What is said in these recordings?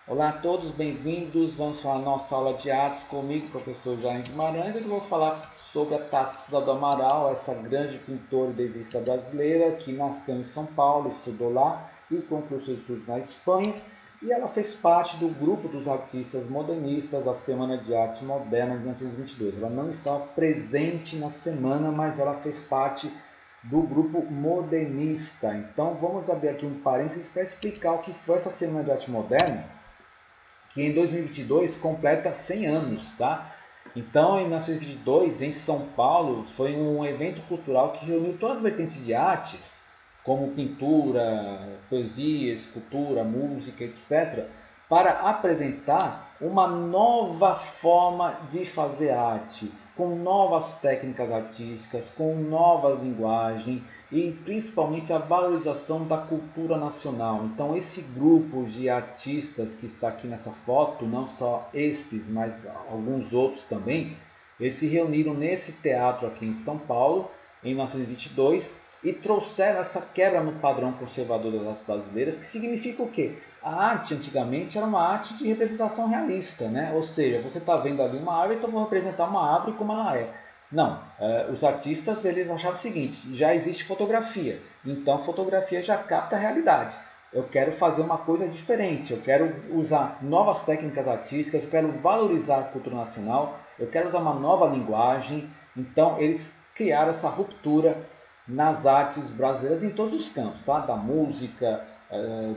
Olá a todos, bem-vindos. Vamos falar nossa aula de artes comigo, professor Jair Guimarães. Eu vou falar sobre a Tarsila do Amaral, essa grande pintora e desenhista brasileira que nasceu em São Paulo, estudou lá e concluiu seus estudos na Espanha. E ela fez parte do grupo dos artistas modernistas da Semana de Arte Moderna de 1922. Ela não estava presente na semana, mas ela fez parte do grupo modernista. Então vamos abrir aqui um parênteses para explicar o que foi essa Semana de Arte Moderna, que em 2022 completa 100 anos, tá? Então, em 1922, em São Paulo, foi um evento cultural que reuniu todas as vertentes de artes, como pintura, poesia, escultura, música, etc., para apresentar uma nova forma de fazer arte, com novas técnicas artísticas, com nova linguagem e principalmente a valorização da cultura nacional. Então, esse grupo de artistas que está aqui nessa foto, não só estes, mas alguns outros também, eles se reuniram nesse teatro aqui em São Paulo em 1922 e trouxeram essa quebra no padrão conservador das artes brasileiras, que significa o quê? A arte antigamente era uma arte de representação realista, né? Ou seja, você está vendo ali uma árvore, então vou representar uma árvore como ela é. Não, os artistas eles achavam o seguinte: já existe fotografia, então a fotografia já capta a realidade. Eu quero fazer uma coisa diferente, eu quero usar novas técnicas artísticas, eu quero valorizar a cultura nacional, eu quero usar uma nova linguagem. Então eles criaram essa ruptura nas artes brasileiras em todos os campos, tá? Da música,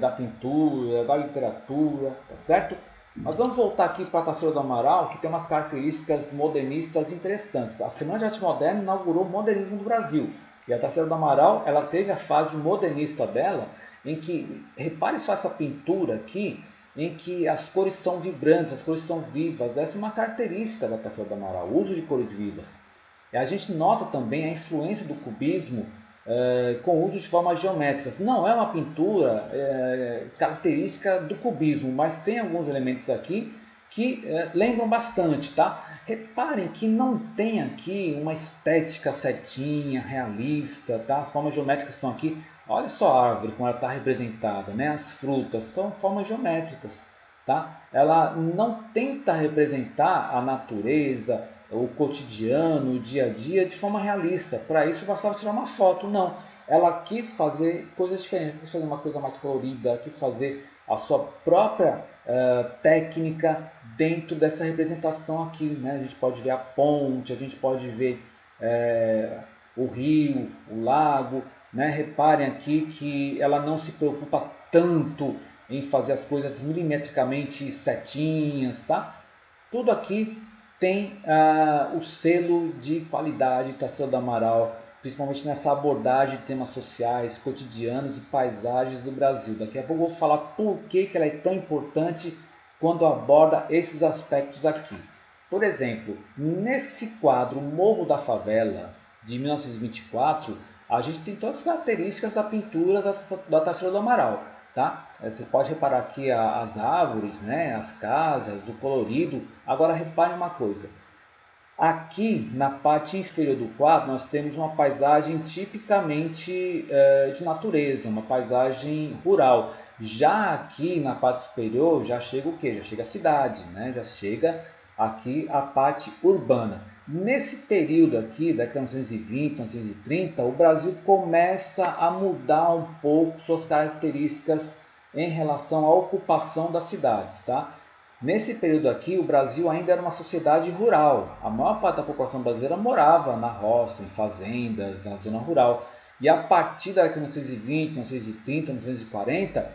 da pintura, da literatura, tá certo? Mas vamos voltar aqui para a Tarsila do Amaral, que tem umas características modernistas interessantes. A Semana de Arte Moderna inaugurou o modernismo do Brasil. E a Tarsila do Amaral, ela teve a fase modernista dela, em que, repare só essa pintura aqui, em que as cores são vibrantes, as cores são vivas. Essa é uma característica da Tarsila do Amaral, o uso de cores vivas. A gente nota também a influência do cubismo com o uso de formas geométricas. Não é uma pintura característica do cubismo, mas tem alguns elementos aqui que lembram bastante, tá? Reparem que não tem aqui uma estética certinha, realista, tá? As formas geométricas estão aqui. Olha só a árvore como ela está representada, né? As frutas são formas geométricas, tá? Ela não tenta representar a natureza, o cotidiano, o dia a dia de forma realista. Para isso bastava tirar uma foto. Não, ela quis fazer coisas diferentes, quis fazer uma coisa mais colorida, quis fazer a sua própria técnica dentro dessa representação aqui, né? A gente pode ver a ponte, a gente pode ver o rio, o lago, né? Reparem aqui que ela não se preocupa tanto em fazer as coisas milimetricamente certinhas, tá? Tudo aqui tem o selo de qualidade Tarsila do Amaral, principalmente nessa abordagem de temas sociais, cotidianos e paisagens do Brasil. Daqui a pouco eu vou falar por que ela é tão importante quando aborda esses aspectos aqui. Por exemplo, nesse quadro Morro da Favela, de 1924, a gente tem todas as características da pintura da Tarsila do Amaral. Tá? Você pode reparar aqui as árvores, né? As casas, o colorido. Agora repare uma coisa. Aqui na parte inferior do quadro nós temos uma paisagem tipicamente de natureza, uma paisagem rural. Já aqui na parte superior já chega o quê? Já chega a cidade, né? Já chega aqui a parte urbana. Nesse período aqui, década de 1920, 1930, o Brasil começa a mudar um pouco suas características em relação à ocupação das cidades, tá? Nesse período aqui, o Brasil ainda era uma sociedade rural. A maior parte da população brasileira morava na roça, em fazendas, na zona rural. E a partir da década de 1920, 1930, 1940,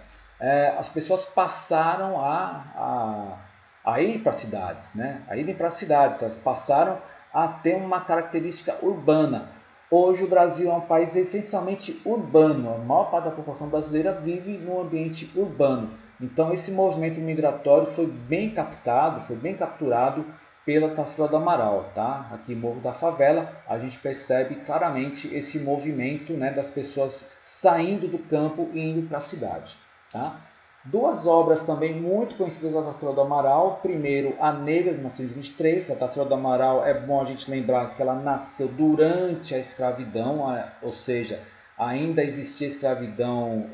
as pessoas passaram a ir para as cidades, né? A irem para as cidades. Elas passaram a ter uma característica urbana. Hoje o Brasil é um país essencialmente urbano. A maior parte da população brasileira vive no ambiente urbano. Então esse movimento migratório foi bem captado, foi bem capturado pela Tarsila do Amaral. Tá? Aqui em Morro da Favela a gente percebe claramente esse movimento, né, das pessoas saindo do campo e indo para a cidade. Tá? Duas obras também muito conhecidas da Tarsila do Amaral. Primeiro, A Negra, de 1923. A Tarsila do Amaral, é bom a gente lembrar que ela nasceu durante a escravidão, ou seja, ainda existia escravidão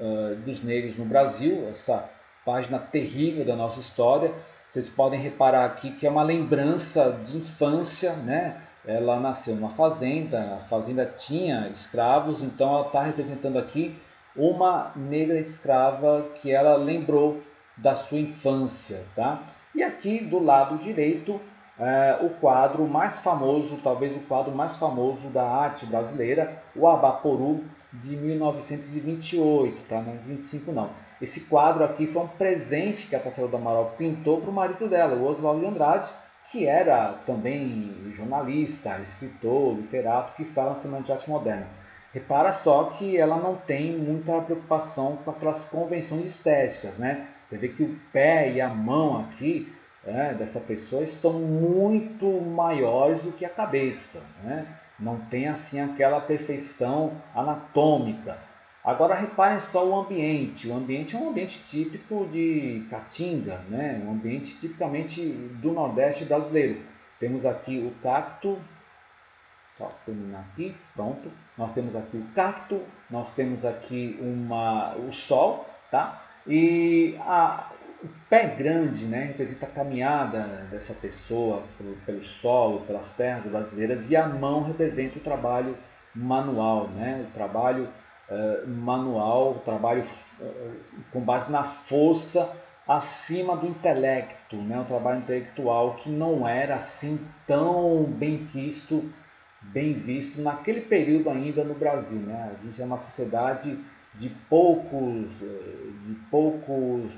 dos negros no Brasil. Essa página terrível da nossa história. Vocês podem reparar aqui que é uma lembrança de infância, né? Ela nasceu numa fazenda, a fazenda tinha escravos, então ela está representando aqui uma negra escrava que ela lembrou da sua infância, tá? E aqui do lado direito, o quadro mais famoso, talvez o quadro mais famoso da arte brasileira, o Abaporu, de 1928, tá? Não 25 não. Esse quadro aqui foi um presente que a Tarsila do Amaral pintou para o marido dela, o Oswaldo de Andrade, que era também jornalista, escritor, literato, que estava na Semana de Arte Moderna. Repara só que ela não tem muita preocupação com aquelas convenções estéticas, né? Você vê que o pé e a mão aqui dessa pessoa estão muito maiores do que a cabeça, né? Não tem assim aquela perfeição anatômica. Agora reparem só o ambiente. O ambiente é um ambiente típico de Caatinga, né? Um ambiente tipicamente do Nordeste brasileiro. Temos aqui o cacto. Só terminar aqui, pronto. Nós temos aqui o cacto, nós temos aqui o sol, tá? E o pé grande, né, representa a caminhada dessa pessoa pelo solo, pelas terras brasileiras, e a mão representa o trabalho manual, né? O trabalho manual, o trabalho com base na força acima do intelecto, né? O trabalho intelectual que não era assim tão bem visto naquele período ainda no Brasil, né? A gente é uma sociedade de poucos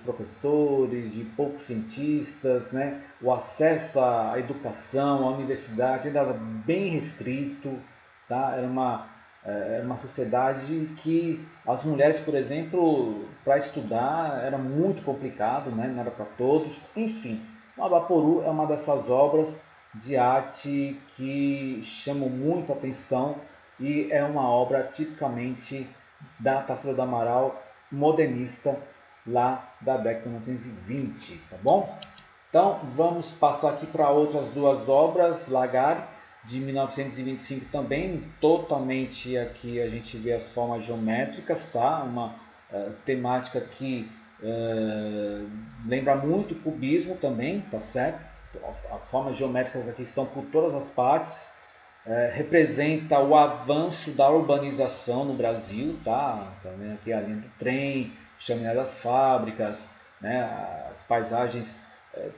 professores, de poucos cientistas, né? O acesso à educação, à universidade ainda era bem restrito, tá? Era uma sociedade que as mulheres, por exemplo, para estudar era muito complicado, né? Não era para todos. Enfim, o Abaporu é uma dessas obras de arte que chamam muito a atenção e é uma obra tipicamente da Tarsila do Amaral, modernista, lá da década de 1920, tá bom? Então vamos passar aqui para outras duas obras, Lagarde, de 1925 também, totalmente aqui a gente vê as formas geométricas, tá? Uma temática que lembra muito o cubismo também, tá certo? As formas geométricas aqui estão por todas as partes, representa o avanço da urbanização no Brasil, tá? Também aqui a linha do trem, chaminé das fábricas, né? As paisagens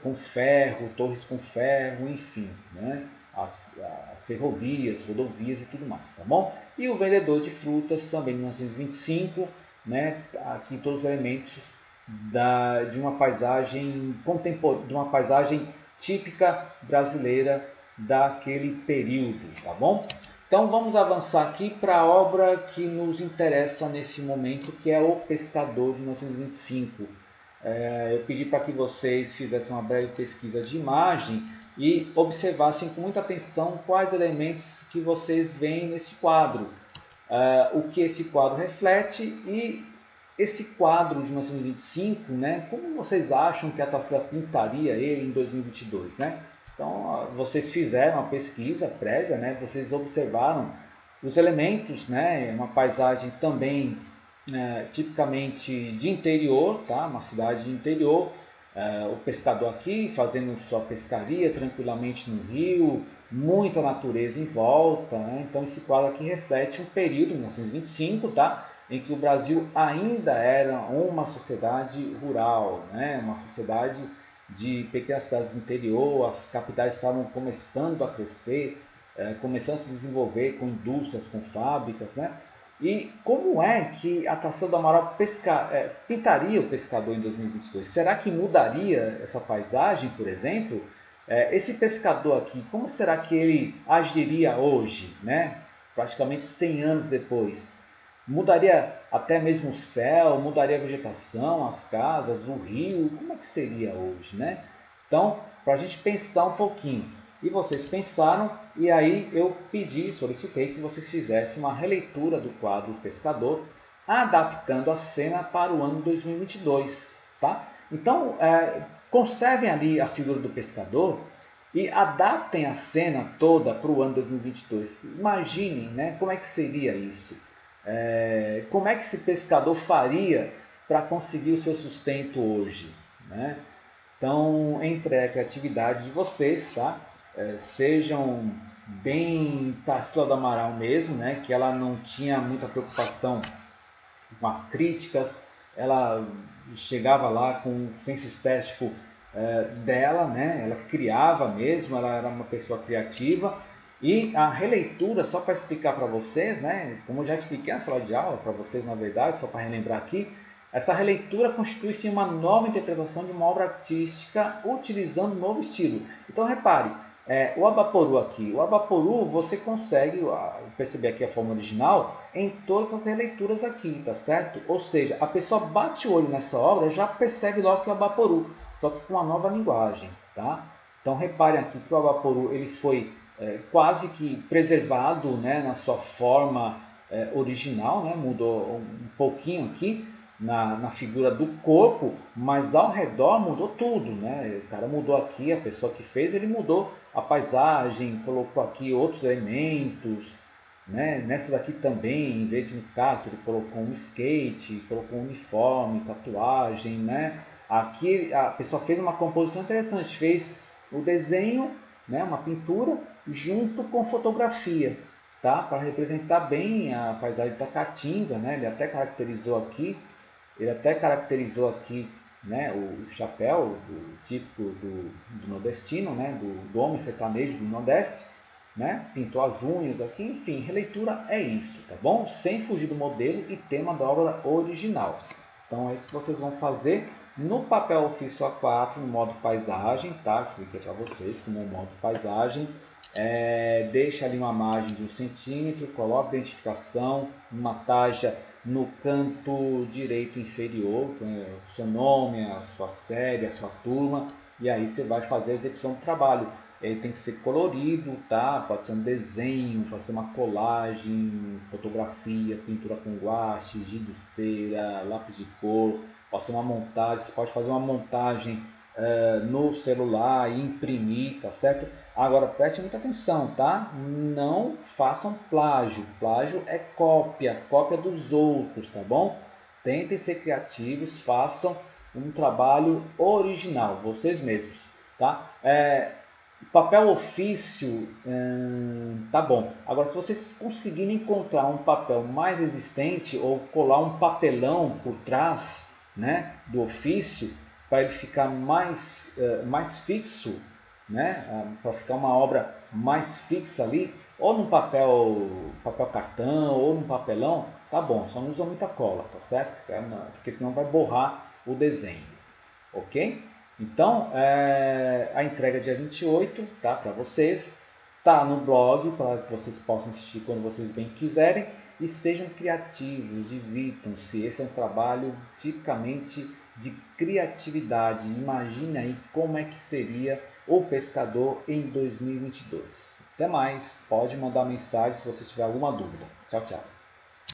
com ferro, torres com ferro, enfim, né? As ferrovias, rodovias e tudo mais, tá bom? E o vendedor de frutas também, em 1925, né? Aqui todos os elementos de uma paisagem contemporânea, de uma paisagem típica brasileira daquele período, tá bom? Então vamos avançar aqui para a obra que nos interessa nesse momento, que é O Pescador, de 1925. Eu pedi para que vocês fizessem uma breve pesquisa de imagem e observassem com muita atenção quais elementos que vocês veem nesse quadro, o que esse quadro reflete e esse quadro de 1925, né, como vocês acham que a Tarsila pintaria ele em 2022, né? Então, vocês fizeram uma pesquisa prévia, né? Vocês observaram os elementos, né? Uma paisagem também tipicamente de interior, tá? Uma cidade de interior. O pescador aqui fazendo sua pescaria tranquilamente no rio, muita natureza em volta, né? Então, esse quadro aqui reflete um período, 1925, tá? Em que o Brasil ainda era uma sociedade rural, né? Uma sociedade de pequenas cidades do interior, as capitais estavam começando a crescer, começando a se desenvolver com indústrias, com fábricas, né? E como é que a Tarsila do Amaral pintaria o pescador em 2022? Será que mudaria essa paisagem, por exemplo? Esse pescador aqui, como será que ele agiria hoje, né? Praticamente 100 anos depois? Mudaria até mesmo o céu, mudaria a vegetação, as casas, o rio, como é que seria hoje, né? Então, para a gente pensar um pouquinho. E vocês pensaram, e aí eu solicitei que vocês fizessem uma releitura do quadro Pescador, adaptando a cena para o ano 2022, tá? Então, conservem ali a figura do pescador e adaptem a cena toda para o ano 2022. Imaginem, né, como é que seria isso. Como é que esse pescador faria para conseguir o seu sustento hoje, né? Então, entregue a criatividade de vocês, tá? Sejam bem Tarsila do Amaral mesmo, né? Que ela não tinha muita preocupação com as críticas, ela chegava lá com o senso estético dela, né? Ela criava mesmo, ela era uma pessoa criativa. E a releitura, só para explicar para vocês, né? Como eu já expliquei na sala de aula para vocês, na verdade, só para relembrar aqui, essa releitura constitui-se uma nova interpretação de uma obra artística utilizando um novo estilo. Então repare, o Abaporu aqui, o Abaporu você consegue perceber aqui a forma original em todas as releituras aqui, tá certo? Ou seja, a pessoa bate o olho nessa obra já percebe logo que é o Abaporu, só que com uma nova linguagem, tá? Então reparem aqui que o Abaporu ele foi quase que preservado, né, na sua forma original, né? Mudou um pouquinho aqui na figura do corpo, mas ao redor mudou tudo, né? O cara mudou aqui, a pessoa que fez, ele mudou a paisagem, colocou aqui outros elementos, né? Nessa daqui também, em vez de um cacto, ele colocou um skate, colocou um uniforme, tatuagem, né? Aqui a pessoa fez uma composição interessante, fez o desenho, né? Uma pintura, junto com fotografia, tá? Para representar bem a paisagem da Caatinga, né? Ele até caracterizou aqui, né, o chapéu típico do nordestino, né, do homem sertanejo do Nordeste, né, pintou as unhas aqui, enfim, releitura é isso, tá bom? Sem fugir do modelo e tema da obra original. Então é isso que vocês vão fazer no papel ofício A4, no modo paisagem, tá? Expliquei para vocês como é o modo paisagem. Deixa ali uma margem de 1 centímetro, coloca a identificação, uma taja no canto direito inferior, o seu nome, a sua série, a sua turma, e aí você vai fazer a execução do trabalho. Ele tem que ser colorido, tá? Pode ser um desenho, pode ser uma colagem, fotografia, pintura com guache, giz de cera, lápis de cor, pode ser uma montagem, você pode fazer uma montagem no celular e imprimir, tá certo? Agora preste muita atenção, tá? Não façam plágio. Plágio é cópia dos outros, tá bom? Tentem ser criativos, façam um trabalho original, vocês mesmos, tá? Papel ofício, tá bom. Agora, se vocês conseguirem encontrar um papel mais resistente ou colar um papelão por trás, né, do ofício, para ele ficar mais fixo, né, para ficar uma obra mais fixa ali, ou num papel cartão, ou num papelão, tá bom, só não usa muita cola, tá certo? Porque senão vai borrar o desenho, ok? Então, a entrega é dia 28, tá, para vocês, tá no blog, para que vocês possam assistir quando vocês bem quiserem, e sejam criativos, divirtam-se, esse é um trabalho tipicamente de criatividade. Imagine aí como é que seria o pescador em 2022. Até mais, pode mandar mensagem se você tiver alguma dúvida. Tchau, tchau.